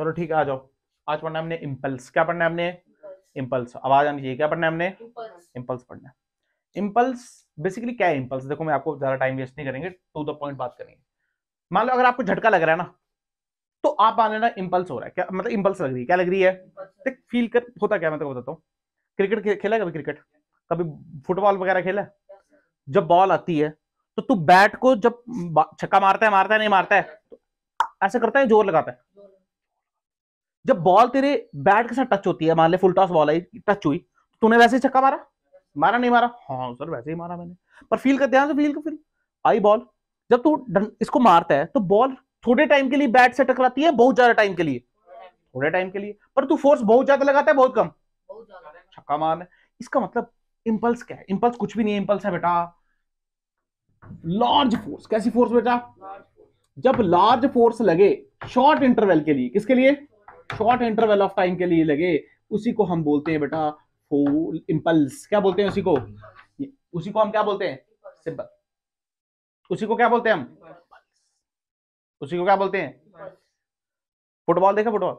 चलो ठीक है, आ जाओ। आज पढ़ना है हमने इम्पल्स। क्या पढ़ना है हमने? इम्पल्स। आवाज आनी चाहिए। क्या पढ़ना है हमने? इम्पल्स पढ़ना है। इम्पल्स बेसिकली क्या है? इम्पल्स देखो, मैं आपको ज्यादा टाइम वेस्ट नहीं करेंगे, टू द पॉइंट बात करेंगे। मान लो अगर आपको झटका लग रहा है ना, तो आप मान लेना इम्पल्स हो रहा है। क्या मतलब इम्पल्स लग रही है? क्या लग रही है? देख फील कर, होता क्या मैं तेको बताता हूँ। क्रिकेट खेला है कभी? क्रिकेट कभी? फुटबॉल वगैरह खेला है? जब बॉल आती है तो तू बैट को जब छक्का मारता है नहीं मारता है, तो ऐसे करता है, जोर लगाता है। जब बॉल तेरे बैट के साथ टच होती है, मान ले फुल टॉस बॉल आई, टच हुई, तो तूने वैसे ही छक्का मारा? मारा नहीं मारा? हाँ सर वैसे ही मारा मैंने। पर फील कर, ध्यान से फील कर, फील आई बॉल। जब तू इसको मारता है तो बॉल थोड़े टाइम के लिए बैट से टकराती है, बहुत ज्यादा टाइम के लिए? थोड़े टाइम के लिए। पर तू फोर्स बहुत ज्यादा लगाता है, बहुत कम? छक्का मारना। इसका मतलब इंपल्स क्या है? इंपल्स कुछ भी नहीं है। इंपल्स है बेटा लार्ज फोर्स। कैसी फोर्स बेटा? जब लार्ज फोर्स लगे शॉर्ट इंटरवल के लिए, किसके लिए? शॉर्ट इंटरवल ऑफ टाइम के लिए लगे, उसी को हम बोलते हैं बेटा इंपल्स। क्या बोलते हैं उसी को? उसी को हम क्या बोलते हैं? सिंपल। उसी को क्या बोलते हैं हम? उसी को क्या बोलते हैं? फुटबॉल देखा? फुटबॉल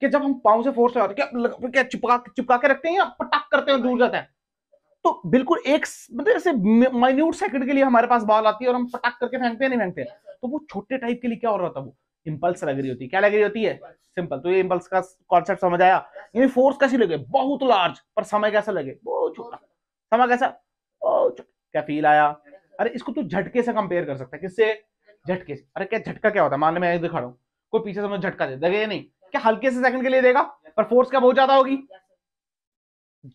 कि जब हम पांव से फोर्स लगाते क्या क्या चिपका के रखते हैं या पटाक करते हैं दूर जाता है? तो बिल्कुल एक मतलब ऐसे माइन्यूट सेकंड के लिए हमारे पास बॉल आती है और हम पटाक करके फेंकते हैं, नहीं फेंकते? तो वो छोटे टाइप के लिए क्या हो रहा था? वो इंपल्स लग रही होती है। क्या लग रही होती है? सिंपल। तो ये इंपल्स का कॉन्सेप्ट समझ आया? यानी फोर्स कैसी लगे? बहुत लार्ज, पर समय कैसा लगे? बहुत छोटा। समय कैसा? बहुत छोटा। क्या फील आया? अरे इसको तू झटके से कंपेयर कर सकता है। किससे? झटके से। अरे क्या झटका क्या होता है? मान लो मैं दिखा रहा हूँ, कोई पीछे से मुझे झटका दे देगा नहीं? क्या हल्के से सेकंड के लिए देगा, पर फोर्स क्या बहुत ज्यादा होगी?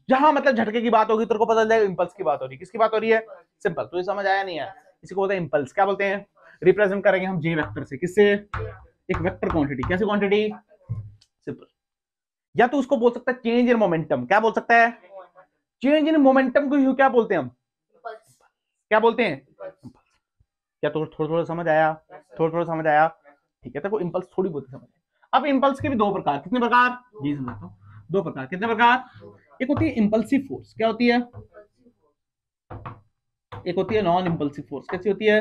जहां मतलब झटके की बात होगी तेरे को पता चल जाएगा इंपल्स की बात हो रही है। किसकी बात हो रही है? सिंपल। तो ये समझ आया नहीं है? इसी को बोलते हैं इंपल्स। क्या बोलते हैं? रिप्रेजेंट करेंगे हम जे वेक्टर से। किससे? एक वेक्टर क्वांटिटी। कैसे क्वांटिटी? सिंपल। या तो उसको बोल सकता है चेंज इन मोमेंटम। क्या बोल सकता है? चेंज इन मोमेंटम को क्या बोलते हैं हम? क्या बोलते हैं? क्या तो थोड़ा थोड़ा समझ आया? थोड़ा थोड़ा समझ आया? ठीक है, तो इंपल्स थोड़ी बहुत समझ आया। अब इंपल्स के भी दो प्रकार। कितने प्रकार? जी समझता हूँ। दो प्रकार। कितने प्रकार? एक होती है इंपल्सिव फोर्स। क्या होती है? एक होती है नॉन इंपल्सिव फोर्स। कैसी होती है?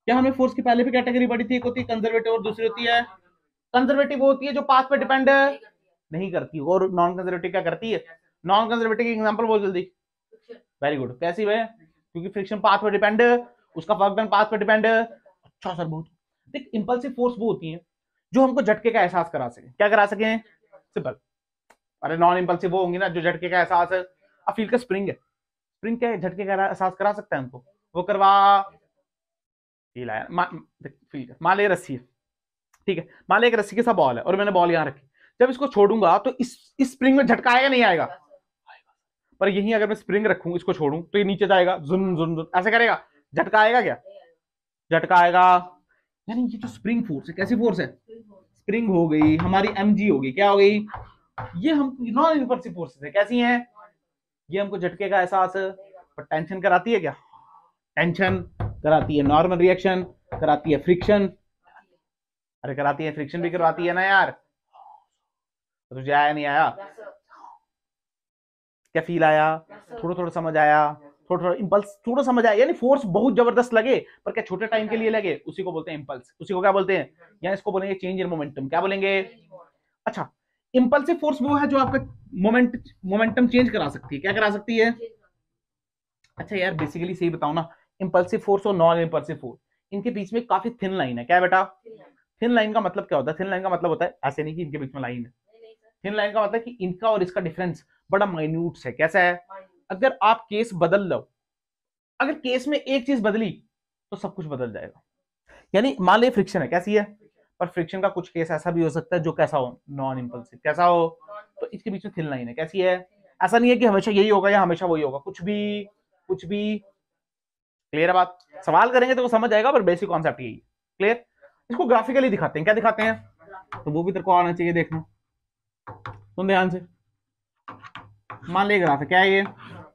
क्या हमें फोर्स की पहले भी कैटेगरी पढ़ी थी? एक होती है कंजर्वेटिव और दूसरी होती है कंजर्वेटिव। वो होती है जो पाथ पे डिपेंड नहीं करती। और नॉन कंजर्वेटिव क्या करती है? नॉन कंजर्वेटिव की एग्जांपल बोल जल्दी। Very good. कैसी है? क्योंकि फ्रिक्शन पाथ पे डिपेंड, उसका वर्क डन पाथ पे डिपेंड। अच्छा सर बहुत। देख इंपल्सिव फोर्स वो होती है जो हमको झटके का एहसास करा सके। क्या करा सके? सिंपल। अरे नॉन इंपल्सिव वो होंगी ना जो झटके का एहसास है। अब फील का स्प्रिंग है, स्प्रिंग क्या है? झटके का एहसास करा सकता है हमको? वो करवा फील आया। मान ले रस्सी है, ठीक है? मान ले एक रस्सी के साथ बॉल है और मैंने बॉल यहां रखी। जब इसको छोड़ूंगा तो इस स्प्रिंग में झटका आएगा नहीं आएगा? पर यही अगर मैं स्प्रिंग रखूं, इसको छोड़ूं, तो ये नीचे जाएगा, जुन जुन जुन ऐसे करेगा। झटका आएगा क्या? झटका आएगा। यानी ये जो स्प्रिंग फोर्स है, कैसी फोर्स है? स्प्रिंग हो गई हमारी, mg हो गई। क्या हो गई? ये हम नॉन इनवर्सिव फोर्सेस है। कैसी हैं? ये हमको झटके का एहसास, पर टेंशन कराती है क्या? टेंशन कराती है। नॉर्मल रिएक्शन कराती है। फ्रिक्शन, अरे कराती है, फ्रिक्शन भी करवाती है ना यार। तो तुझे आया नहीं आया? क्या फील आया? थोड़ा थोड़ा समझ आया? थोड़ा थोड़ा इंपल्स थोड़ा समझ आया? यानी फोर्स बहुत जबरदस्त लगे पर क्या छोटे टाइम के लिए लगे, उसी को बोलते हैं इंपल्स। उसी को क्या बोलते हैं? या इसको बोलेंगे चेंज इन मोमेंटम। क्या बोलेंगे? अच्छा, इंपल्सिव फोर्स वो है जो आपका मोमेंटम चेंज करा सकती है। क्या करा सकती है? अच्छा यार बेसिकली सही बताओ ना, इंपल्सिव फोर्स और नॉन इंपल्सिव फोर्स, इनके बीच में काफी थिन लाइन है। क्या है बेटा? थिन लाइन का मतलब क्या होता है? थिन लाइन का मतलब होता है ऐसे नहीं कि इनके बीच में लाइन है। थिन लाइन का मतलब कि इनका और इसका डिफरेंस बड़ा माइन्यूट है। कैसा है? अगर आप केस बदल लो, अगर केस में एक चीज बदली तो सब कुछ बदल जाएगा। यानी मान ली फ्रिक्शन है, कैसी है? पर फ्रिक्शन का कुछ केस ऐसा भी हो सकता है जो कैसा हो? Non impulsive. कैसा हो? तो इसके बीच में थिन लाइन है। कैसी है? ऐसा नहीं है कि हमेशा यही होगा या हमेशा वही होगा, कुछ भी कुछ भी। क्लियर है बात? सवाल करेंगे तो वो समझ आएगा, पर बेसिक कॉन्सेप्ट यही। क्लियर? इसको ग्राफिकली दिखाते हैं। क्या दिखाते हैं? तो वो भी तेरे को आना चाहिए देखना। सुन ध्यान से। मान ले ग्राफ है, क्या है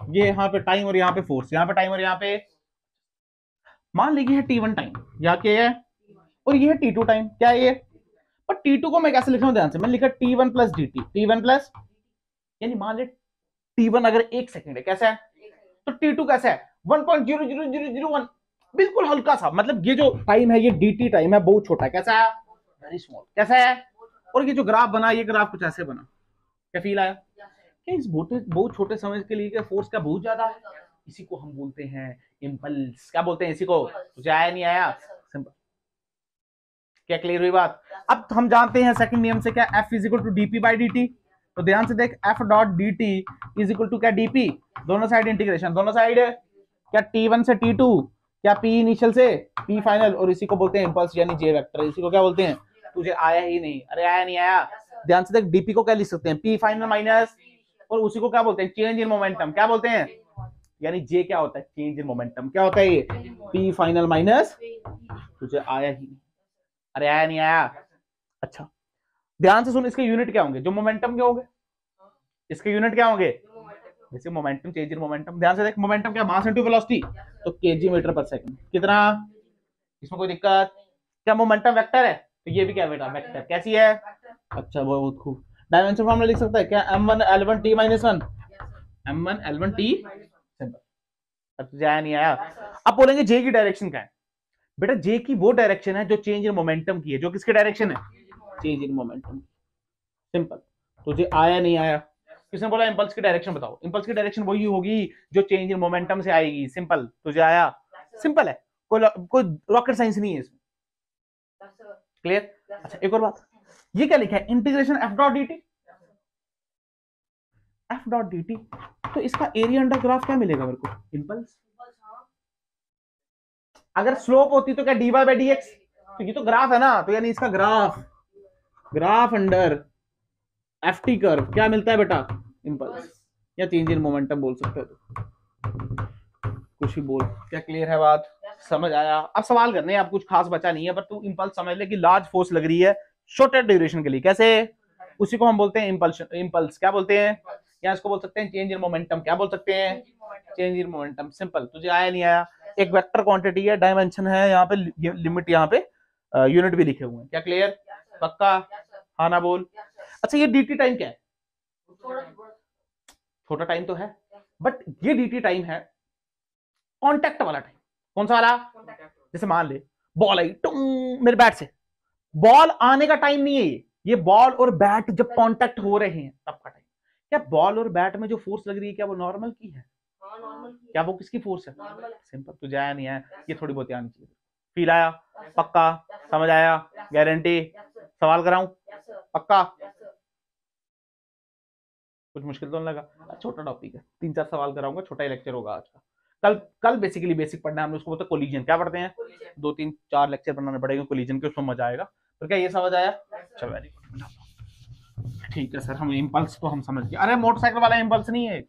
ये यहाँ पे टाइम और यहाँ पे फोर्स, यहाँ पे टाइम और यहाँ पे मान लीजिए है T1 टाइम, यहाँ क्या है? और ये है T2 टाइम। क्या है ये? पर T2 को मैं कैसे लिख रहा हूँ ध्यान से, मैं लिखा T1 plus dt। T1 plus, यानी मान ले T1 अगर 1 सेकंड है, कैसा है? तो T2 कैसा है? 1.00001। बिल्कुल हल्का सा, मतलब ये जो टाइम है ये dt टाइम है, बहुत छोटा है। कैसा है? Very small. कैसा है? और ये जो ग्राफ बना, ये ग्राफ कुछ ऐसे बना, क्या फील आया? क्या इस बहुत छोटे समय के लिए फोर्स का बहुत ज्यादा है? इसी को हम बोलते हैं इंपल्स। क्या बोलते हैं इसी को? तुझे आया नहीं आया? सिंपल। क्या क्लियर हुई बात? अब हम जानते हैं सेकंड नियम से, क्या F is equal to dp by dt। तो ध्यान से देख, F dot dt is equal to क्या dp, दोनों साइड इंटीग्रेशन, दोनों साइड क्या t1 से t2, क्या p इनिशियल से p फाइनल, और इसी को बोलते हैं इंपल्स यानी j वेक्टर। इसी को क्या बोलते हैं? तुझे आया ही नहीं? अरे आया नहीं आया? ध्यान से देख, dp को क्या लिख सकते हैं? p फाइनल माइनस, और उसी को क्या बोलते हैं? Change in momentum. क्या बोलते हैं? यानी j क्या होता है? Change in momentum. क्या होता है ये? p फाइनल माइनस, तुझे आया ही नहीं? अरे आया नहीं आया? अच्छा ध्यान से सुन, इसके यूनिट क्या होंगे? जो मोमेंटम के होंगे, इसके यूनिट क्या होंगे? जैसे मोमेंटम, चेंज इन मोमेंटम। ध्यान से देख, मोमेंटम क्या? मास इनटू वेलोसिटी, तो केजी मीटर पर सेकंड। कितना? इसमें कोई दिक्कत? क्या मोमेंटम वेक्टर है? तो ये भी क्या बेटा? वेक्टर। कैसी है? अच्छा बहुत खूब। डायमेंशन फॉर्मूला लिख सकता है क्या? m1 l1 t minus 1, m1 l1 t। Simple. अब तुझे आया नहीं आया? अब बोलेंगे जे की डायरेक्शन क्या है? बेटा जे की वो डायरेक्शन है जो चेंज इन मोमेंटम की है। जो किसकी डायरेक्शन है? Change in momentum. सिंपल। तुझे आया नहीं आया? किसने बोला इंपल्स की डायरेक्शन बताओ? इंपल्स की डायरेक्शन वही होगी जो चेंज इन मोमेंटम से आएगी। सिंपल। तुझे आया? सिंपल है, कोई रॉकेट साइंस नहीं है इसमें। क्लियर? अच्छा एक और बात, ये क्या लिखा है? Integration F dot D T. F dot D T, तो इसका एरिया अंडर ग्राफ क्या मिलेगा मेरे को? इंपल्स। अगर स्लोप होती तो क्या dy बाई डी एक्स? तो ये तो ग्राफ है ना, तो यानी इसका graph under F T curve क्या मिलता है बेटा? इंपल्स या चेंज इन मोमेंटम बोल सकते हो, तो कुछ भी बोल। क्या क्लियर है बात? समझ आया? अब सवाल करने हैं, अब कुछ खास बचा नहीं है, पर तू इंपल्स समझ ले कि लार्ज फोर्स लग रही है शॉर्टर ड्यूरेशन के लिए। कैसे? उसी को हम बोलते हैं इंपल्स। क्या बोलते हैं? या इसको बोल सकते हैं चेंज इन मोमेंटम। क्या बोल सकते हैं? Change in momentum. सिंपल। तुझे आया नहीं आया? एक वेक्टर क्वांटिटी है, डायमेंशन है, यहाँ पे लिमिट, यहाँ पे यूनिट भी लिखे हुए हैं। क्या क्लियर? पक्का? हाँ ना बोल। अच्छा ये dt टाइम क्या है? छोटा टाइम तो है, बट ये dt टाइम है कांटेक्ट वाला टाइम। कौन सा वाला? जैसे मान ले बॉल आई टुंग मेरे बैट से, बॉल आने का टाइम नहीं है ये बॉल और बैट जब कांटेक्ट हो रहे हैं तब का टाइम। क्या बॉल और बैट में जो फोर्स लग रही है क्या वो नॉर्मल की है? क्या वो किसकी फोर्स है? सिंपल। तुझे आया नहीं आया? ये थोड़ी बहुत आनी चाहिए। फील आया? पक्का? समझ आया? गारंटी? सवाल कराऊं? पक्का? कुछ मुश्किल तो नहीं लगा? छोटा टॉपिक है, 3-4 सवाल कराऊंगा, छोटा ही लेक्चर होगा आज का। कल बेसिकली बेसिक पढ़ना है हमने, उसको बोलते हैं कोलिजन। क्या पढ़ते हैं? 2-3-4 लेक्चर बनाने पड़ेंगे कोलिजन के, उसमें मजा आएगा। तो क्या ये समझ आया? चलो वेरी गुड, ठीक है सर। हम इंपल्स तो हम समझ गए। अरे मोटरसाइकिल वाला इंपल्स नहीं है,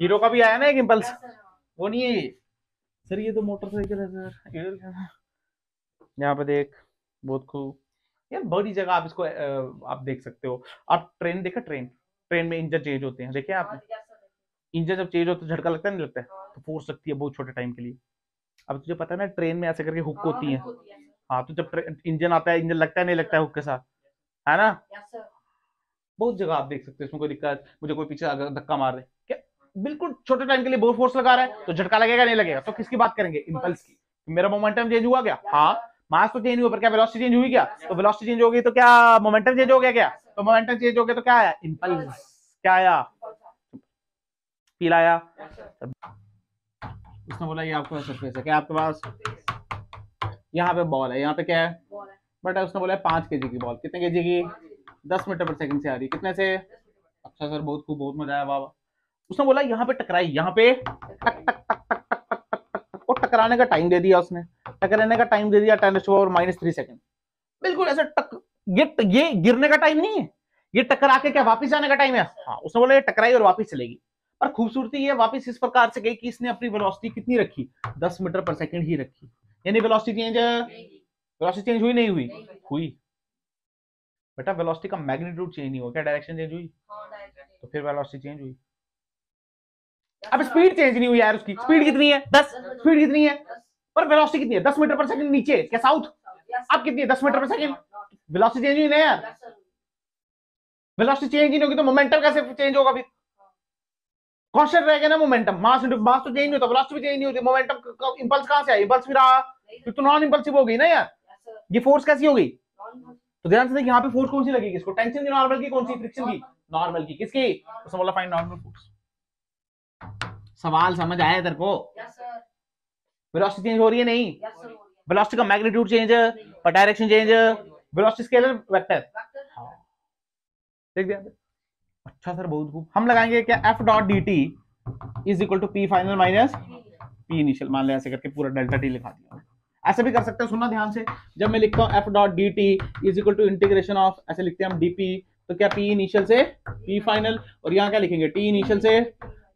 हीरो का भी आया ना एक इंपल्स, वो नहीं है सर। ये तो मोटरसाइकिल है सर। यहाँ पे देख, बहुत खूब यार, बड़ी जगह आप इसको आप देख सकते हो। आप ट्रेन देखा? ट्रेन में इंजन चेंज होते हैं, देखे आपने? इंजन जब चेंज होता है झटका लगता है नहीं लगता है? तो फोर्स लगती है बहुत छोटे टाइम के लिए। अब तुझे पता है ना ट्रेन में ऐसे करके हुक होती है। हाँ, तो जब इंजन आता है, इंजन लगता है नहीं लगता है हुक के साथ, है ना? बहुत जगह आप देख सकते हो, इसमें कोई दिक्कत। मुझे कोई पीछे धक्का मार रहे, क्या बिल्कुल छोटे टाइम के लिए बहुत फोर्स लगा रहा है, तो झटका लगेगा नहीं लगेगा? तो किसकी बात करेंगे? इंपल्स की। मेरा मोमेंटम चेंज हुआ क्या? हाँ, मास तो चेंज हुआ, पर क्या वेलोसिटी चेंज हुई क्या? तो वेलोसिटी चेंज हो गई तो क्या मोमेंटम चेंज हो गया क्या? तो मोमेंटम चेंज हो गया तो क्या आया? इंपल्स। क्या आया? फील आया? उसने बोला ये आपके पास सरफेस है, क्या आपके पास? यहाँ पे बॉल है, यहाँ पे क्या है? बट उसने बोला 5 kg की बॉल। कितने kg की? 10 मीटर पर सेकंड से आ रही। कितने से? अच्छा सर, बहुत खूब, बहुत मजा आया बाबा। उसने बोला यहाँ पे टकराई, यहाँ पे टक टक टक टक टक टक टक टक, और टकराने का टाइम दे दिया उसने। टकराने का टाइम दे दिया 10⁻³ सेकंड। बिल्कुल ऐसे टक। ये गिरने का टाइम नहीं है, ये टकरा के क्या वापिस आने का टाइम है। हाँ, उसने बोला ये टकराई और वापिस चलेगी। पर खूबसूरती ये वापिस इस प्रकार से गई कि इसने अपनी वेलोसिटी कितनी रखी? 10 मीटर पर सेकंड ही रखी। यानी वेलोसिटी चेंज हुई नहीं हुई? हुई। बेटा वेलोसिटी का मैग्नीट्यूड चेंज नहीं हुआ, क्या डायरेक्शन चेंज हुई? तो फिर वेलोसिटी चेंज हुई। अब स्पीड चेंज नहीं हुई यार, उसकी स्पीड कितनी है? 10। स्पीड कितनी है? पर वेलोसिटी कितनी है? 10 मीटर पर सेकंड नीचे क्या साउथ? अब कितनी है? 10 metre per second. Velocity change हुई ना यार? वेलोसिटी चेंज ही नहीं होगी तो मोमेंटम कैसे चेंज होगा? फिर कांस्टेंट रहेगा ना मोमेंटम। मास तो चेंज नहीं होता, वेलोसिटी भी चेंज नहीं होती। मोमेंटम इंपल्स कहां से आया? इंपल्स फिर तो नॉन इंपल्सिव हो गई ना यार। ये फोर्स कैसी हो गई? तो ध्यान से देख यहाँ पे फोर्स कौन सी लगेगी, इसको टेंशन की नॉर्मल की, कौन सी फ्रिक्शन की, नॉर्मल की, किसकी, उसने बोला फाइंड नॉर्मल फोर्स। सवाल समझ आया तेरे को? वेलोसिटी चेंज हो रही है नहीं, वेलोसिटी का मैग्नीट्यूड चेंज और direction change, velocity scalar vector, देख दिया। अच्छा सर बहुत खूब। हम लगाएंगे क्या, F dot D T is equal to P final minus P initial, मान ले ऐसे करके पूरा डेल्टा टी लिखा दिया। ऐसे भी कर सकते हैं, सुनना ध्यान से, जब मैं लिखता हूँ F dot D T is equal to integration of, ऐसे लिखते हैं हम डीपी, तो क्या पी इनिशियल से पी फाइनल, और यहाँ क्या लिखेंगे टी इनिशियल से,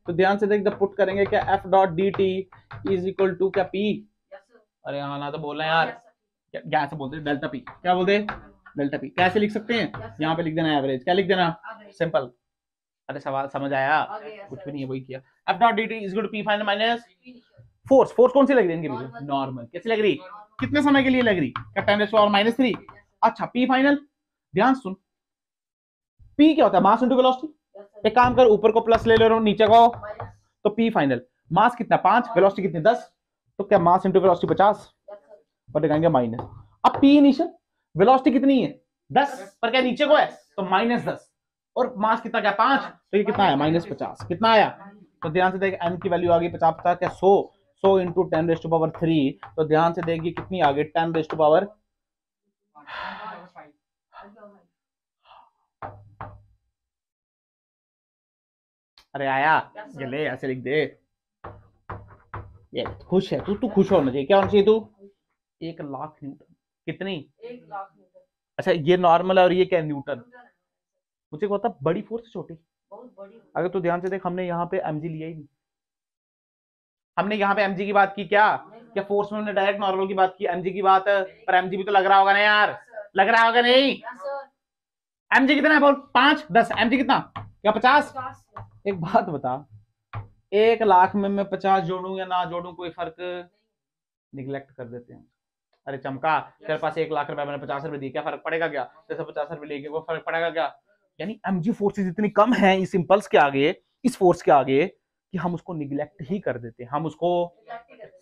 तो ध्यान से देख जब पुट करेंगे क्या F dot D T is equal to क्या पी, अरे हाँ ना तो बोल रहे हैं यार, क्या ऐसे बोलते हैं डेल्टा पी, क्या बोलते हैं डेल्टा पी, कैसे लिख सकते हैं, यहाँ पे लिख देना एवरेज, क्या लिख देना, सिंपल। अरे सवाल समझ आया? कुछ भी नहीं है, वही किया। F dot D T is equal to P final minus force, force कौन सी लग रही है इनके पीछे, नॉर्मल, कैसी लग रही, कितने समय के लिए लग रही, क्या 10⁻⁻3। अच्छा पी फाइनल, ध्यान सुन, पी क्या होता है, मास इनटू वेलोसिटी। एक काम कर, ऊपर को प्लस ले रहा हूं, नीचे को, तो पी फाइनल, मास कितना 5, वेलोसिटी कितनी 10, तो क्या मास इनटू वेलोसिटी 50, और दिखाएंगे माइनस। अब पी इनिशियल, वेलोसिटी कितनी है 10, पर क्या नीचे को है तो -10, और मास कितना क्या 5, तो ये कितना आया -50, कितना आया, तो ध्यान से देख n की वैल्यू आ गई 50, क्या 100 इंटू 10⁻3, तो ध्यान से देखिए कितनी आ गई 10⁻, अरे आया, ये ले ऐसे लिख दे, ये खुश है तू खुश होना चाहिए, क्या होना चाहिए तू, 1,00,000 न्यूटन, कितनी 1,00,000 न्यूटन। अच्छा ये नॉर्मल है और ये क्या न्यूटन, मुझे बता बड़ी फोर्स छोटी, बहुत बड़ी। अगर तू ध्यान से देख हमने यहाँ पे mg लिया ही नहीं, हमने यहाँ पे mg की बात की क्या, क्या फोर्स में हमने डायरेक्ट नॉर्मल की बात की, mg की बात, पर mg भी तो लग रहा होगा ना यार, लग रहा होगा नहीं, mg कितना है बोल, 5 10, mg कितना क्या 50। एक बात बता, 1,00,000 में मैं 50 जोड़ू या ना जोड़ू कोई फर्क, निगलेक्ट कर देते हैं। अरे चमका, तेरे पास 1,00,000 रुपए, मैंने 50 रुपए दी, क्या फर्क पड़ेगा, क्या जैसे 50 रुपए लेके वो फर्क पड़ेगा क्या, यानी mg फोर्सेस इतनी कम है इस इंपल्स के आगे, इस फोर्स के आगे, कि हम उसको निगलेक्ट ही कर देते हैं, हम उसको,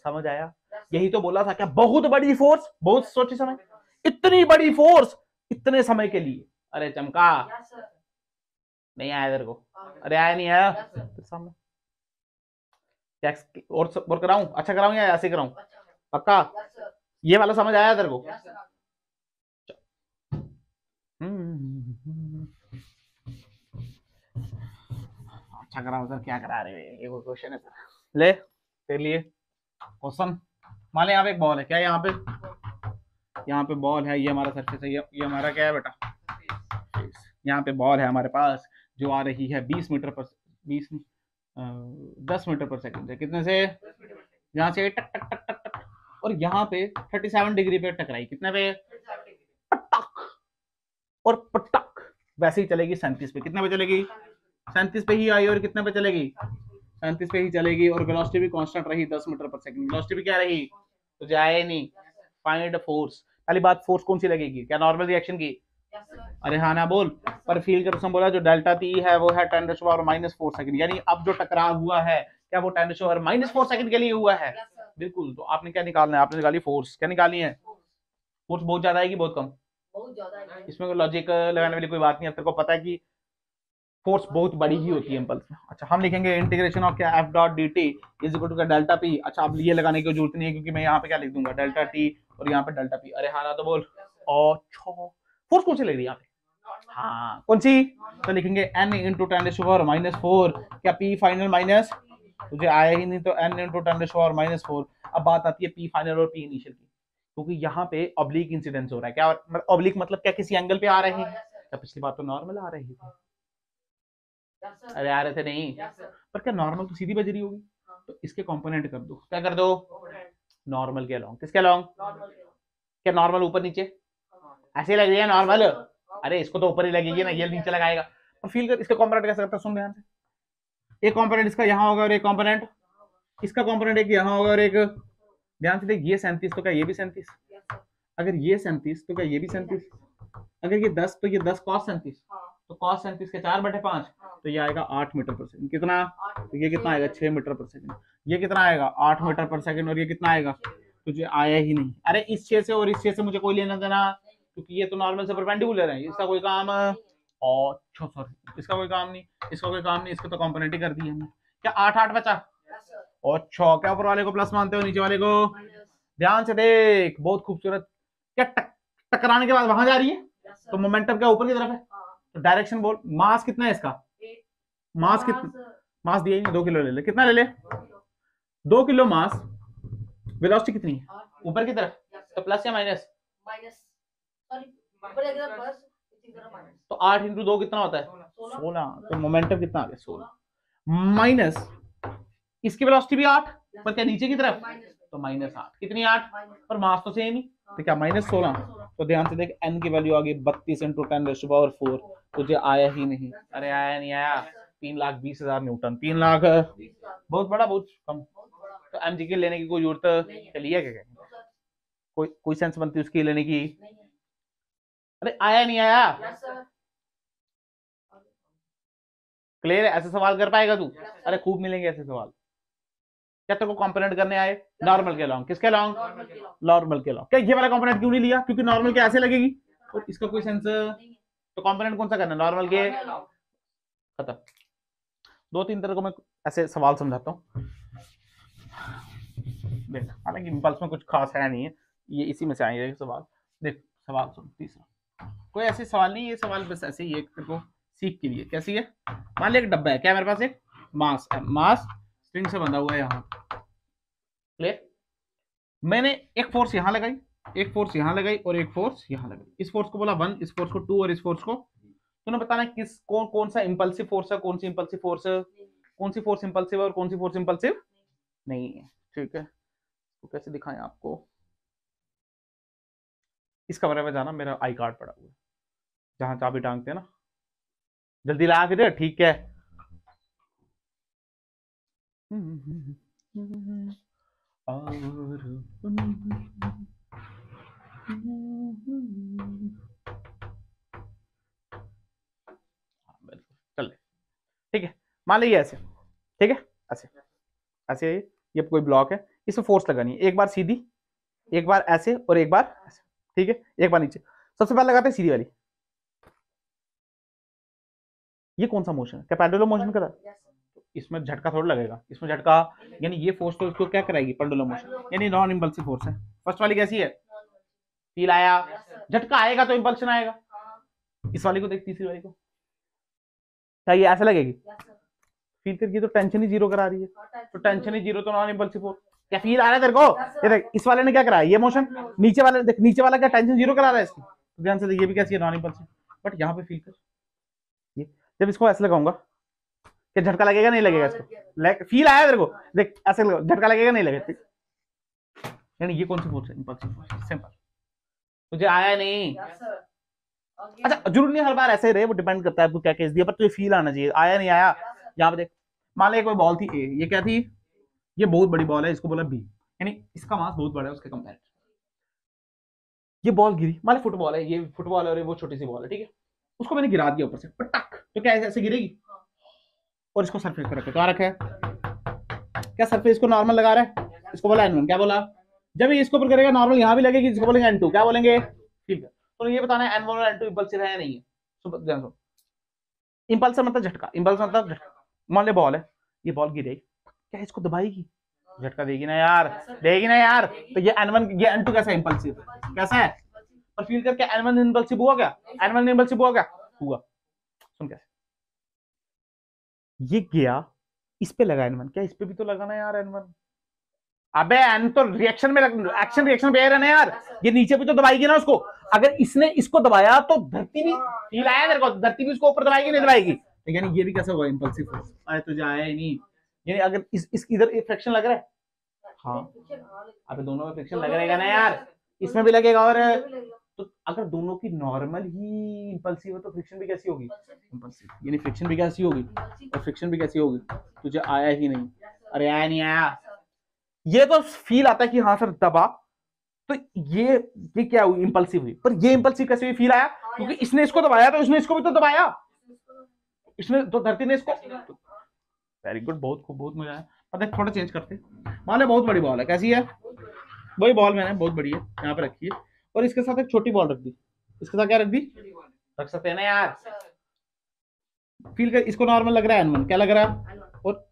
समझ आया, यही तो बोला था क्या, बहुत बड़ी फोर्स, बहुत सोचे समय, इतनी बड़ी फोर्स इतने समय के लिए, अरे चमका नहीं आया तेरे को, अरे आया नहीं आया सामने, और कराऊं, अच्छा कराऊं या ऐसे कराऊं, पक्का ये वाला समझ आया तेरे को, अच्छा कराओ सर, क्या करा रहे हो, ये कोई क्वेश्चन है सर, ले तेरे लिए क्वेश्चन, मान ले यहाँ पे एक बॉल है, क्या यहाँ पे बॉल है, ये हमारा सरफेस है, ये हमारा क्या है बेटा, यहाँ पे बॉल है हमारे पास जो आ रही है 10 मीटर पर सेकंड से, कितने से, यहाँ से टक टक टक टक टक, और यहाँ पे 37 डिग्री पे टकराई, कितने पे, पटक, और पटक वैसे ही चलेगी 37 पे, कितने पे चलेगी 37 पे ही आई, और कितने पे चलेगी 37 पे ही चलेगी, और वेलोसिटी भी कांस्टेंट रही 10 मीटर पर सेकंड, वेलोसिटी भी क्या रही, तो जाए नहीं, फाइंड फोर्स, पहली बात फोर्स कौन सी लगेगी, क्या नॉर्मल रिएक्शन की, अरे हाँ ना बोल, पर फील कर उसने बोला जो डेल्टा टी है वो है 10⁻⁻4 सेकंड, यानी अब जो टकराव हुआ है क्या वो 10⁻⁻4 सेकंड के लिए हुआ है, बिल्कुल, तो आपने क्या निकालना है, आपने निकाली फोर्स, क्या निकाली है, फोर्स बहुत ज्यादा आएगी बहुत कम, बहुत ज्यादा, इसमें कोई लॉजिक लगाने वाली कोई बात नहीं है, तेरे को पता है कि फोर्स बहुत बड़ी ही होती है इंपल्स में। अच्छा हम लिखेंगे इंटीग्रेशन ऑफ क्या F dot D T is equal to क्या डेल्टा पी, अच्छा अब ये लगाने की जरूरत नहीं है क्योंकि मैं यहाँ पे क्या लिख दूंगा डेल्टा टी और यहाँ पे डेल्टा पी, अरे हाँ ना तो बोल, अच्छा फोर्स कौन सी लग रही है यहाँ पे, हाँ कौन सी, तो लिखेंगे n इंटू 10⁻⁻4, क्या p फाइनल माइनस, तुझे आया ही नहीं तो n इंटू 10⁻⁻4। अब बात आती है p फाइनल और p इनिशियल की, क्योंकि यहाँ पे ऑब्लिक इंसिडेंस हो रहा है, क्या ऑब्लिक मतलब क्या, किसी एंगल पे आ रहे हैं, क्या पिछली बार तो नॉर्मल आ रही थी, अरे आ रहे थे नहीं, पर क्या नॉर्मल तो सीधी बज रही होगी, तो इसके कंपोनेंट कर दो, क्या कर दो, नॉर्मल के अलोंग, किसके अलोंग, क्या नॉर्मल ऊपर नीचे ऐसे लग रही है नॉर्मल, अरे इसको तो ऊपर ही लगेगी ना, ये नीचे लगाएगा, और फील कर इसका कंपोनेंट कैसे करता है, सुन ध्यान से, एक कंपोनेंट इसका यहाँ होगा और एक कंपोनेंट इसका कंपोनेंट एक यहाँ होगा और एक, ध्यान से देख ये 37 तो क्या ये भी 37, अगर ये 37 तो क्या ये भी 37, अगर ये 10 तो ये 10 cos 37, तो cos 37 के 4/5, तो ये आएगा 8 मीटर पर सेकंड, कितना, तो ये कितना आएगा 6 मीटर पर सेकंड, ये कितना आएगा 8 मीटर पर सेकंड, और ये कितना आएगा, तुझे आया ही नहीं, अरे इस 6 से और इस 6 से मुझे कोई लेना देना क्योंकि ये तो नॉर्मल से परपेंडिकुलर है, इसका कोई काम और सॉरी इसका कोई काम नहीं, इसका कोई काम नहीं, इसको तो कंपोनेंट ही कर दी हमने। क्या 8 8 बचा? और 6 क्या ऊपर वाले को प्लस मानते हो, नीचे वाले को? ध्यान से देख, बहुत खूबसूरत। क्या टकराने के बाद वहां जा रही है, तो मोमेंटम क्या ऊपर की तरफ है, तो डायरेक्शन बोल। मास कितना है इसका? मास कितना? मास दिया ही नहीं, 2 किलो ले ले। कितना ले ले? 2 किलो मास। वेलोसिटी कितनी है ऊपर की तरफ, तो प्लस या माइनस? तो 8 इंटू 2 कितना होता है? 16। तो मोमेंटम कितना आ गया? 16 माइनस इसकी वेलोसिटी भी 8, पर क्या नीचे की तरफ, तो -8। कितनी 8? पर मास तो सेम ही, तो क्या -16। तो ध्यान से देख, n की वैल्यू आ गई 32 × 10⁴। तुझे आया ही नहीं। अरे आया नहीं आया, 3,20,000 न्यूटन। 3 लाख बहुत बड़ा, बहुत कम। तो mg के लेने की कोई जरूरत चलिए क्या? कोई सेंस बनती है उसकी लेने की? अरे आया नहीं आया, क्लियर है? ऐसे सवाल कर पाएगा तू? अरे खूब मिलेंगे ऐसे सवाल। क्या तेरे को कंपोनेंट करने आए? नॉर्मल के लॉन्ग। किसके लॉन्ग? नॉर्मल के लॉन्ग। क्या ये वाला कंपोनेंट क्यों नहीं लिया? क्योंकि नॉर्मल के ऐसे लगेगी, और इसका कोई सेंस। तो कंपोनेंट कौन सा करना है? नॉर्मल के। खत्म। 2-3 तरह को मैं ऐसे सवाल समझाता हूँ, देख। हालांकि इंपल्स में कुछ खास है नहीं है, ये इसी में से आएंगे सवाल। देख सवाल सुन, तीसरा कोई ऐसे सवाल नहीं, ये सवाल बस ऐसे ही है तेरे को सीख के लिए। कैसी है? मान लिया एक डब्बा है, क्या मेरे पास? एक मास है, मास स्ट्रिंग से बंधा हुआ है यहाँ। क्लियर? मैंने एक फोर्स यहाँ लगाई, एक फोर्स यहाँ लगाई, और एक फोर्स यहाँ लगाई। इस फोर्स को बोला 1, इस फोर्स को 2, और इस फोर्स को। तूने बताना किस कौन सा इंपल्सिव फोर्स है, कौन सी इंपल्सिव फोर्स है, कौन सी फोर्स इंपल्सिव है और कौन सी फोर्स इंपल्सिव नहीं है। ठीक है, तो कैसे दिखाएं आपको? इस कमरे में जाना, मेरा आई कार्ड पड़ा हुआ है, जहां चाबी टांगते हैं ना, जल्दी ला के दे। ठीक है, चल ठीक है। मान लीजिए ऐसे, ठीक है, ऐसे ऐसे ये कोई ब्लॉक है, इसमें फोर्स लगानी है, एक बार सीधी, एक बार ऐसे, और एक बार ऐसे। ठीक है, एक बार नीचे। सबसे पहले लगाते हैं सीधी वाली। ये कौन सा मोशन है? क्या पेंडुलम मोशन कर रहा है? इसमें झटका थोड़ा लगेगा, इसमें झटका, यानी ये फोर्स तो इसको क्या कराएगी? पेंडुलम मोशन, यानी नॉन इंपल्सिव फोर्स है। फर्स्ट वाली कैसी है? फील आया, झटका आएगा तो इंपल्शन आएगा। इस वाली को देख, तीसरी वाली को, क्या ये ऐसे लगेगी? फील करके तो टेंशन ही जीरो करा रही है, तो टेंशन ही जीरो तो नॉन इंपल्सिव फोर्स। क्या फील आ रहा है तेरे को? ये देख, इस वाले ने क्या कराया? ये मोशन। नीचे वाले देख, नीचे वाला क्या टेंशन जीरो करा रहा है इसको? तो ध्यान से देख, ये भी कैसी है? Non impulsive. बट यहाँ पे फील कर, ये जब इसको ऐसे लगाऊंगा, क्या झटका लगेगा? नहीं लगेगा इसको? फील आया तेरे को? देख ऐसे झटका लगेगा? नहीं लगेगा? यानी ये कौन सी फोर्स है? Impulsive force. सिंपल। तुझे आया नहीं? अच्छा, जरूर नहीं हर बार ऐसे ही रहे, वो डिपेंड करता है आपको क्या केस दिया, पर तुझे फील आना चाहिए। आया नहीं आया? यहाँ पे देख, मान लो कोई बॉल थी ए, ये क्या थी? ये बहुत बड़ी बॉल है, इसको बोला बी, यानी इसका मास बहुत बड़ा है उसके कंपेयर। ये बॉल गिरी, मान लो फुटबॉल है, ये फुटबॉल है और वो छोटी सी बॉल है, ठीक है, उसको मैंने गिरा दिया ऊपर से, पटक, तो क्या ऐसे गिरेगी? और इसको सरफेस पर रखे, कहाँ रखा है? क्या सरफेस को नॉर्मल लगा रहा है? इसको बोला N1। क्या बोला? जब ये इसको ऊपर करेगा नॉर्मल यहाँ भी लगेगी, इसको बोलेंगे N2। क्या बोलेंगे? ठीक है, तो ये बताना है N1 और N2 इंपल्सिव है या नहीं है। ध्यान सुनो, इंपल्सर मतलब झटका, इंपल्सर मतलब झटका। मान ले बॉल है, ये बॉल गिरेगी, क्या इसको दबाएगी? झटका देगी ना यार, देगी ना यार। तो ये N1, ये N2 कैसा है? इंपल्सिव। कैसा है? और फील करके N1 इंपल्सिव हुआ क्या? N1 इंपल्सिव हुआ क्या? हुआ। सुन कैसे, ये गया, इस पे लगा N1, क्या इस पे भी तो लगाना है यार N1? अबे N तो रिएक्शन में एक्शन रिएक्शन पे है ना यार, ये नीचे भी तो दबाएगी ना उसको। अगर इसने इसको दबाया तो धरती भी, फील आया तेरे को? धरती भी उसको ऊपर दबाएगी नहीं दबाएगी? यानी ये भी कैसा हुआ? Impulsive force. आया तुझे? आया ही नहीं। यानी अगर इस इधर फ्रिक्शन लग रहा है, हाँ, अबे दोनों में फ्रिक्शन लग रहेगा ना यार, इसमें भी लगेगा। और तो अगर दोनों की नॉर्मल ही इंपल्सिव है तो फ्रिक्शन भी कैसी होगी? इंपल्सिव। यानी फ्रिक्शन भी कैसी होगी और फ्रिक्शन भी कैसी होगी? तुझे आया ही नहीं। अरे आया नहीं आया, ये तो फील आता है कि हाँ सर दबा, तो ये क्या हुई? इंपल्सिव हुई। पर ये इंपल्सिव कैसे हुई? फील आया, क्योंकि इसने इसको दबाया तो इसने इसको भी तो दबाया, इसने तो धरती ने इसको। वेरी गुड, बहुत खूब, बहुत मजा आया। पता है, थोड़ा चेंज करते। मान लो बहुत बड़ी बॉल है, कैसी है? वही बॉल मैंने बहुत बड़ी है यहाँ पे रखी है, और इसके साथ एक छोटी बॉल रख दी, इसके साथ क्या रख दी, रख सकते हैं ना यार। फील कर, इसको नॉर्मल लग रहा है N1, क्या लग रहा है, और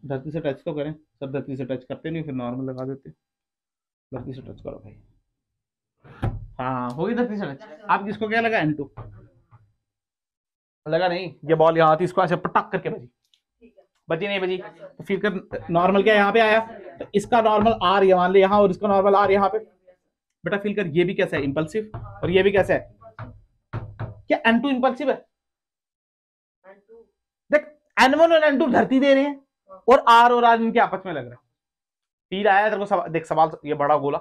धरती से टच तो करें, सब धरती से टच करते नहीं, फिर नॉर्मल लगा देते। धरती से टच करो भाई, हाँ होगी धरती से टच। आप किसको क्या लगा, N2 लगा नहीं, ये बॉल यहाँ थी, इसको ऐसे पटक करके बजी, बजी नहीं बजी, तो फिर कर नॉर्मल क्या यहाँ पे आया, तो इसका नॉर्मल आर ये मान ले यहाँ, और इसका नॉर्मल आर यहाँ पे। बेटा फील कर, ये भी कैसा है, इंपल्सिव, और ये भी कैसा है, क्या N2 इंपल्सिव है। देख N1 और N2 धरती दे रहे हैं, और आर इनके आपस में लग रहा है। फील आया तेरे को, देख सवाल ये बड़ा गोला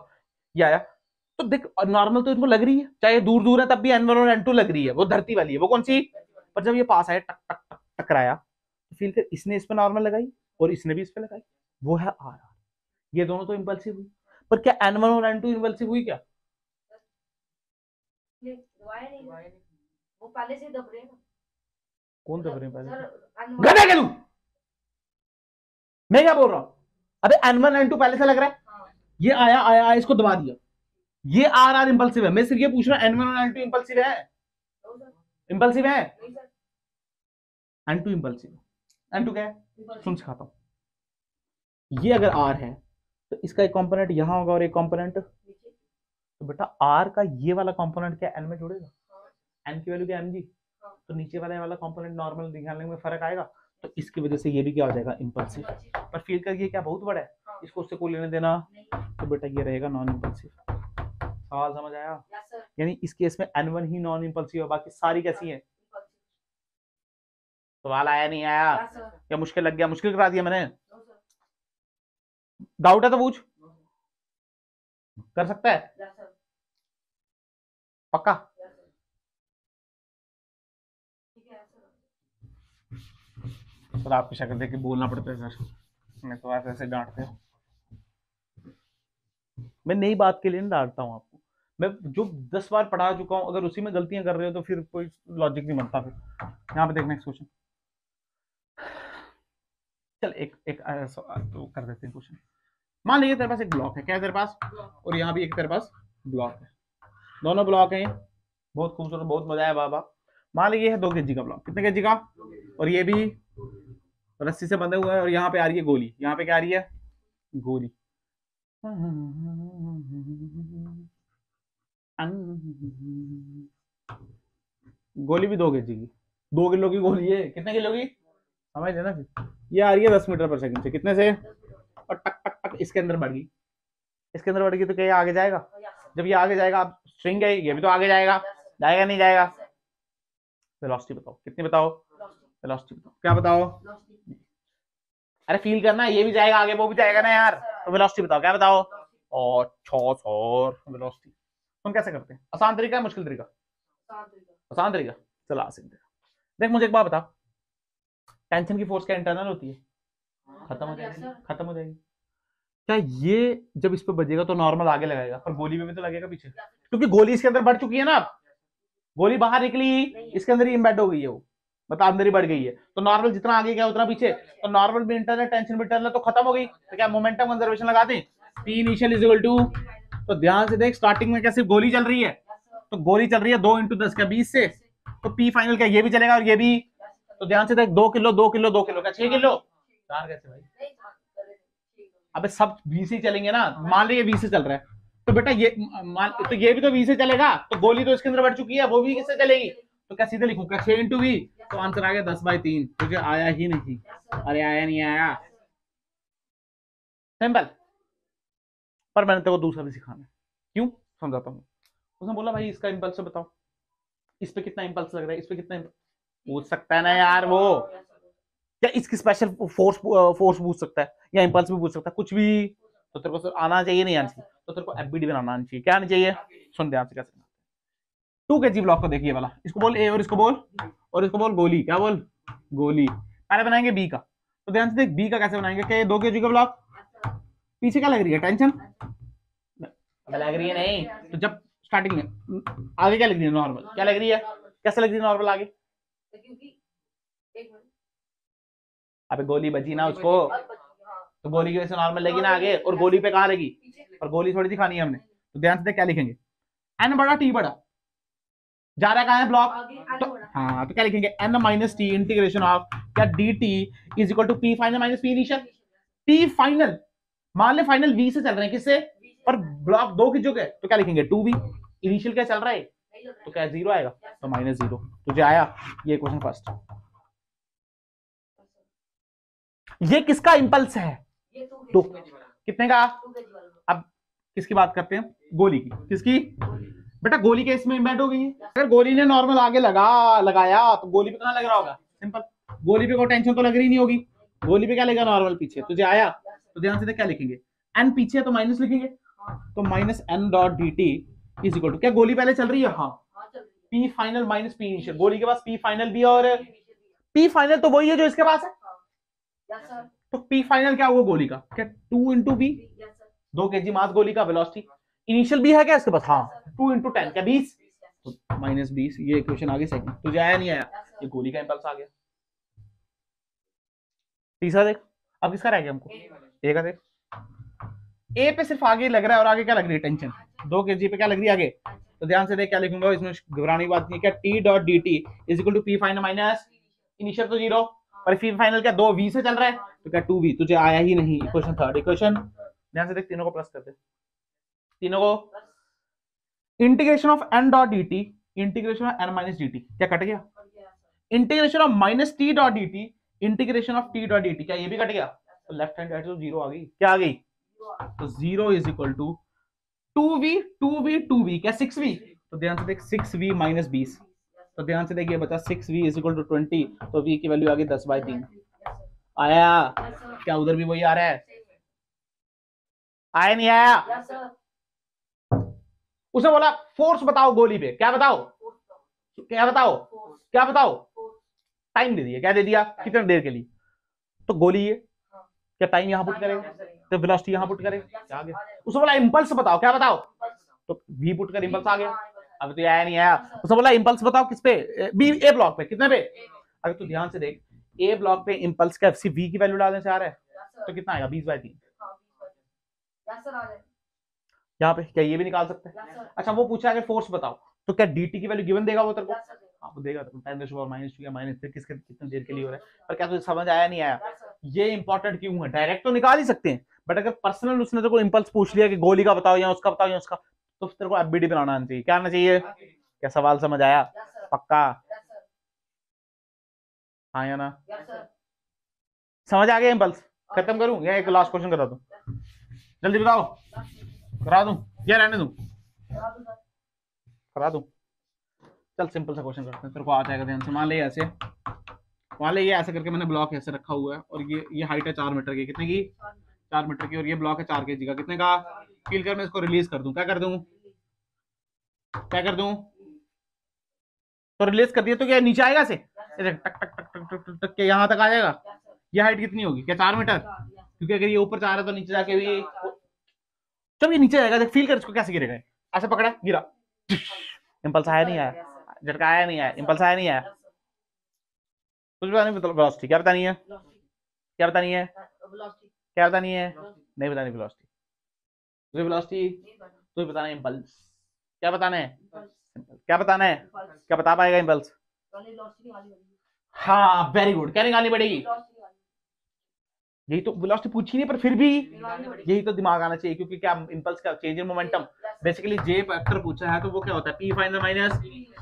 ये आया, तो देख नॉर्मल तो इनको लग रही है, चाहे दूर दूर है तब भी N1 और N2 लग रही है, वो धरती वाली है, वो कौन सी, पर जब ये पास आया टक टक टक टकराया, तो फील कर इसने इस पे नॉर्मल लगाई और इसने भी इस पे लगाई, वो है आर, ये दोनों तो इंपल्सिव हुई, पर क्या N1 और N2 इंपल्सिव हुई क्या, वो पहले से दब रहे हैं ना। कौन दब रहे हैं पहले, सर गधा क्या तू, मैं क्या बोल रहा हूं, अबे N1 N2 पहले से लग रहा है, ये आया आया आया इसको दबा दिया, ये आर इंपल्सिव है, मैं सिर्फ ये पूछ रहा हूं N1 और N2 इंपल्सिव है, इंपल्सिव है, N2 इंपल्सिव, N2 क्या है, सुन सिखाता हूं, ये अगर R है तो इसका एक कंपोनेंट यहां होगा और एक कंपोनेंट, तो बेटा R का ये वाला कंपोनेंट क्या N में जुड़ेगा, N की वैल्यू क्या mg, तो नीचे वाला कंपोनेंट नॉर्मल निकालने में फर्क आएगा, तो इसकी वजह से ये भी क्या हो जाएगा, इंपल्सिव। पर फील कर ये क्या बहुत बड़ा है, इसको उससे कोई लेने देना, तो बेटा ये रहेगा नॉन इंपल्सिव। सवाल समझ आया, यानी इस केस में N1 ही नॉन इंपल्सिव है, बाकी सारी कैसी है। सवाल आया नहीं आया, क्या मुश्किल लग गया, मुश्किल करा दिया मैंने, डाउट है तो पूछ, कर सकता है पक्का, सर आपकी शक्ल देख के बोलना पड़ता है सर, मैं तो ऐसे डांटते हो, मैं नई बात के लिए नहीं डांटता हूँ आपको, मैं जो 10 बार पढ़ा चुका हूँ, अगर उसी में गलतियां कर रहे हो तो फिर कोई लॉजिक नहीं बनता। फिर यहाँ पे देखना क्वेश्चन, चल एक एक तो कर देते हैं क्वेश्चन। मान लीजिए तेरे पास एक ब्लॉक है, क्या है तेरे पास, और यहाँ भी एक तेरे पास ब्लॉक है, दोनों ब्लॉक है, बहुत खूबसूरत, बहुत मजा आया बाबा। मान लीजिए है 2 kg का ब्लॉक, कितने kg का, और ये भी रस्सी से बंधे हुए है, और यहाँ पे आ रही है गोली, यहाँ पे क्या आ रही है, गोली, गोली भी 2 kg की, 2 किलो की गोली है, कितने किलो की समझ लेना। फिर ये आ रही है 10 मीटर पर सेकंड से, कितने से, और टक टक टक इसके अंदर बढ़ गई, इसके अंदर बढ़ गई तो क्या आगे जाएगा, जब ये आगे जाएगा, आप स्ट्रिंग है ये भी तो आगे जाएगा, जाएगा नहीं जाएगा, वेलोसिटी बताओ कितनी, बताओ वेलोसिटी बताओ, क्या बताओ, अरे फील करना, ये भी जाएगा आगे वो भी जाएगा ना यार, तो वेलोसिटी बताओ, क्या बताओ, और 600 वेलोसिटी। तुम कैसे करते हैं, आसान तरीका है मुश्किल तरीका, आसान तरीका, चलो आसान तरीका। देख मुझे एक बात बता, टेंशन की फोर्स क्या इंटरनल होती है, खत्म हो जाएगी, खत्म हो जाएगी, क्या ये जब इस पे बजेगा तो नॉर्मल आगे लगाएगा, पर गोली में भी तो लगेगा पीछे, क्योंकि गोली इसके अंदर बढ़ चुकी है ना, गोली बाहर निकली इसके अंदर ही एम्बेड हो गई है, वो मतलब अंदर ही बढ़ गई है, तो नॉर्मल जितना आगे गया उतना पीछे, तो नॉर्मल भी इंटरनल, टेंशन भी इंटरनल, तो खत्म हो गई, तो क्या मोमेंटम कंजर्वेशन लगा दें, P initial is equal to, तो ध्यान से देख स्टार्टिंग में क्या सिर्फ गोली चल रही है, तो गोली चल रही है 2 × 10 का 20 से, तो P फाइनल क्या ये भी चलेगा और ये भी, तो ध्यान से देख 2 किलो 2 किलो 2 किलो क्या 6 किलो 4 कैसे भाई, अबे सब 20 ही चलेंगे ना, मान लीजिए 20 से चल रहा है, तो बेटा ये तो ये भी तो 20 से चलेगा, तो गोली तो इसके अंदर बढ़ चुकी है, वो भी किससे चलेगी, तो क्या सीधे लिखूं क्या 6 × V, तो आंसर आ गया 10/3, तुझे आया ही नहीं, अरे आया नहीं आया, सिंपल। पर मैंने तेरे को दूसरा भी सिखाना है, क्यों समझाता हूँ। उसने बोला भाई इसका इंपल्स बताओ, इस पे कितना इंपल्स लग रहा है, इस पे कितना, पूछ सकता है ना यार वो, क्या इसकी स्पेशल फोर्स पूछ सकता है, या इंपल्स भी पूछ सकता है, कुछ भी, तो तेरे को आना चाहिए नहीं आना चाहिए, तो तेरे को एफबीडी बनाना आना चाहिए, क्या आना चाहिए, सुन ध्यान से कैसे, 2 kg ब्लॉक को देखिए वाला, इसको बोल ए और इसको बोल गोली, क्या बोल गोली, पहले बनाएंगे बी का, तो ध्यान से देख बी का कैसे बनाएंगे, क्या 2 kg का ब्लॉक, पीछे क्या लग रही है टेंशन, लग रही है नहीं, तो जब स्टार्टिंग में आगे क्या लग रही है नॉर्मल, क्या लग रही है, कैसे लग रही है नॉर्मल आगे, अबे गोली बची ना उसको, तो गोली की वजह से नॉर्मल लगी ना आगे, और गोली पे कहाँ लगी, और गोली थोड़ी दिखानी है हमने, तो ध्यान से क्या लिखेंगे, एन बड़ा टी बड़ा, जा रहा है कहाँ है ब्लॉक, आगे तो आगे बढ़ा। हाँ तो क्या लिखेंगे n minus T integration of क्या dt is equal to P final minus P initial. P final मान ले फाइनल v से चल रहे हैं, किससे, पर ब्लॉक 2 की जगह तो क्या लिखेंगे 2v। इनिशियल क्या चल रहा है तो क्या 0 आएगा, तो -0। तुझे आया ये क्वेश्चन फर्स्ट। ये किसका इंपल्स है, ये तो कितने का, 2 kg वाला। अब किसकी बात करते हैं, गोली की, किसकी, बेटा गोली के इसमें इम्बेड हो गई है। अगर गोली ने नॉर्मल आगे लगाया तो गोली पे कहां लग रहा होगा, सिंपल, गोली पे कोई टेंशन तो लग रही नहीं होगी, गोली पे क्या लगेगा नॉर्मल पीछे। तुझे आया तो ध्यान से देख क्या लिखेंगे, एन पीछे है तो माइनस लिखेंगे, तो minus N dot D T is equal to क्या गोली पहले चल रही है, हाँ P final minus P initial, गोली के पास पी फाइनल भी है और पी फाइनल तो वही है जो इसके पास है, तो पी फाइनल क्या हुआ गोली का, क्या 2 इंटू बी, 2 kg मास गोली का, वेलोसिटी इनिशियल भी है क्या इसके पास, हाँ 2 इंटू 10 क्या 20, तो -20। ये इक्वेशन आ गई सेकंड। तुझे आया नहीं आया, ये गोली का इंपल्स आ गया। तीसरा देख, अब किसका रह गया हमको, ए का देख, ए पे सिर्फ आगे लग रहा है और आगे क्या लग रही है टेंशन, 2 kg पे क्या लग रही है आगे, तो ध्यान से देख क्या लिखूंगा, इसमें घबराने की बात नहीं है, क्या T dot D T is equal to P final minus initial तो 0 पर पी फाइनल क्या 2v से चल रहा है तो क्या 2v। तुझे आया ही नहीं, इक्वेशन थर्ड। इक्वेशन ध्यान से देख, तीनों को प्लस करते, तीनों को integration of n dot dt integration of n minus dt क्या कट गया, integration of minus t dot dt integration of t dot dt क्या ये भी कट गया, तो लेफ्ट हैंड साइड से 0 आ गई, क्या आ गई, तो 0 इज इक्वल टू 2v क्या 6v, तो ध्यान से देख 6v माइनस 20, तो ध्यान से देखिए बचा 6v इज इक्वल टू 20, तो v की वैल्यू आ गई 10/3। आया क्या, उधर भी वही आ रहा है, आया नहीं आया, उसे बोला फोर्स बताओ गोली पे, क्या बताओ, क्या बताओ, क्या बताओ, टाइम दे दिया, क्या दे दिया, कितनी देर के लिए, तो गोली है क्या टाइम यहां पुट करेगा, तो वेलोसिटी यहां पुट करेगा, क्या आ गया, उसे बोला इंपल्स बताओ, क्या बताओ, तो v पुट कर इंपल्स आ गया। अब तो आया नहीं आया, उसे बोला इंपल्स बताओ किस पे, बी ए ब्लॉक पे, कितने पे, अगर तू ध्यान से देख ए ब्लॉक पे इंपल्स का एफसी v की वैल्यू डालने से आ रहा है, तो कितना आएगा 20/3। यहाँ पे क्या ये भी निकाल सकते हैं। अच्छा वो पूछा अगर फोर्स बताओ, तो क्या dt की वैल्यू गिवन देगा वो तेरे को, हाँ वो देगा, तो 10⁻⁻2 या -3 किसके कितनी देर के लिए हो रहा है, पर क्या तुझे समझ आया नहीं आया, ये इंपॉर्टेंट क्यों है, डायरेक्ट तो निकाल ही सकते हैं, बट अगर पर्सनल उसने तेरे को इंपल्स पूछ लिया कि गोली का बताओ या उसका बताओ या उसका, तो तेरे को एफबीडी बनाना आना चाहिए, क्या आना चाहिए, क्या सवाल समझ आया, पक्का, हाँ या ना, समझ आ गया इंपल्स, खत्म करूं या एक लास्ट क्वेश्चन करा दूं, जल्दी बताओ, करा दूं या रहने दूं, करा दूं, चल सिंपल सा क्वेश्चन करते हैं, तेरे को आ जाएगा ध्यान से। मान ले ऐसे, मान ले ये ऐसे करके मैंने ब्लॉक ऐसे रखा हुआ है और ये हाइट है 4 मीटर की, कितने की 4 मीटर की, और ये ब्लॉक है 4 kg का, कितने का, फील कर मैं इसको रिलीज कर दूं, क्या कर दूं, क्या कर दूं, तो रिलीज कर दिया तो क्या नीचे आएगा से टक टक टक टक टक टक के यहाँ तक आ जाएगा। ये हाइट कितनी होगी, क्या 4 मीटर, क्योंकि अगर ये ऊपर जा रहा है तो नीचे जाके भी, जब ये नीचे जाएगा देख फील कर इसको कैसे गिरेगा, ऐसे पकड़ा गिरा, इंपल्स आया नहीं आया, झटका आया नहीं आया, इंपल्स आया नहीं आया, कुछ पता नहीं, मतलब वेलोसिटी क्या बतानी है, क्या बतानी है, क्या बतानी है, नहीं बतानी वेलोसिटी, तुझे वेलोसिटी तुझे बताना है, इंपल्स क्या बताना है, क्या बताना है, क्या बता पाएगा इंपल्स, हाँ वेरी गुड, क्या निकालनी पड़ेगी, यही तो वेलोसिटी पूछी नहीं पर फिर भी यही तो दिमाग आना चाहिए, क्योंकि क्या इंपल्स का change in momentum basically J factor पूछा है, तो वो क्या होता है पी फाइनल माइनस,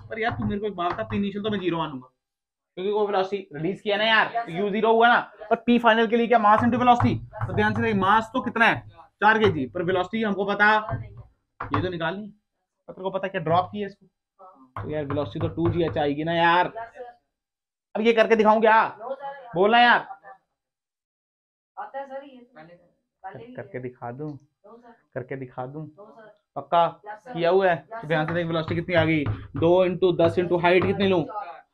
पर यार तू मेरे को एक बात बता, पी इनिशियल तो मैं 0 मानूंगा क्योंकि वो वेलोसिटी रिलीज किया ना यार, तो यू 0 हुआ ना, पर पी फाइनल के लिए क्या मास इनटू वेलोसिटी, तो ध्यान से मास तो कितना है 4 kg, पर वेलोसिटी हमको पता, ये तो निकालनी, तेरे को पता क्या ड्रॉप की है इसको, तो यार वेलोसिटी तो 2gh आएगी ना यार। अब ये करके दिखाऊं क्या, बोलना यार, करके दिखा दूं, करके दिखा दूं, पक्का किया हुआ है, तो ध्यान से देख वेलोसिटी कितनी आ गई, 2 × 10 × हाइट कितनी लूं,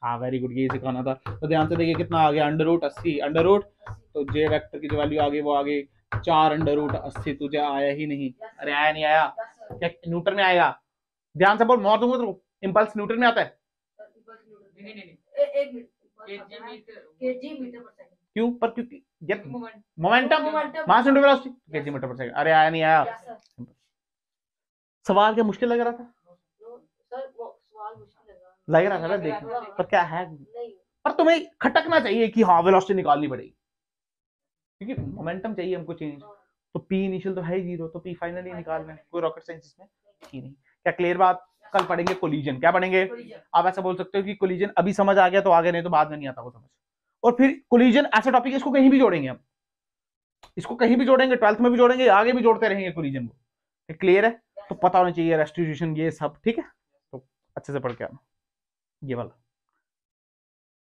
हाँ वेरी गुड, ये सिखाना था, तो ध्यान से देखिए कितना आ गया √80, अंडर तो जे वेक्टर की जो वैल्यू आ गई वो आ गई 4 √80, तुझे आया ही नहीं, अरे आया नहीं आया, क्या न्यूटन में आएगा, ध्यान से बोल, मार दूंगा तो इंपल्स न्यूटन में आता है, क्यों, पर क्योंकि momentum mass into velocity KG metre per second, अरे आया नहीं आया, सवाल क्या मुश्किल लग रहा था, लग रहा था ना देखना, पर क्या है, नहीं पर तुम्हें खटकना चाहिए कि हाँ वेलोसिटी निकालनी पड़ेगी, क्योंकि मोमेंटम चाहिए हमको चेंज। तो पी इनिशियल तो है ही 0, तो पी फाइनल ही निकालना है, कोई रॉकेट साइंस इसमें ही नहीं। क्या क्लियर बात? कल पढ़ेंगे कोलिजन। क्या पढ़ेंगे? आप ऐसा बोल सकते हो कि कोलिजन अभी समझ आ गया तो आगे, नहीं तो बाद में नहीं आता वो समझ। और फिर कोलिजन ऐसा टॉपिक है, इसको कहीं भी जोड़ेंगे हम, इसको कहीं भी जोड़ेंगे, 12th में भी जोड़ेंगे, आगे भी जोड़ते रहेंगे कोलिजन को। क्लियर है? तो पता होना चाहिए रेस्टिट्यूशन ये सब, ठीक है? तो अच्छे से पढ़ के आना ये वाला।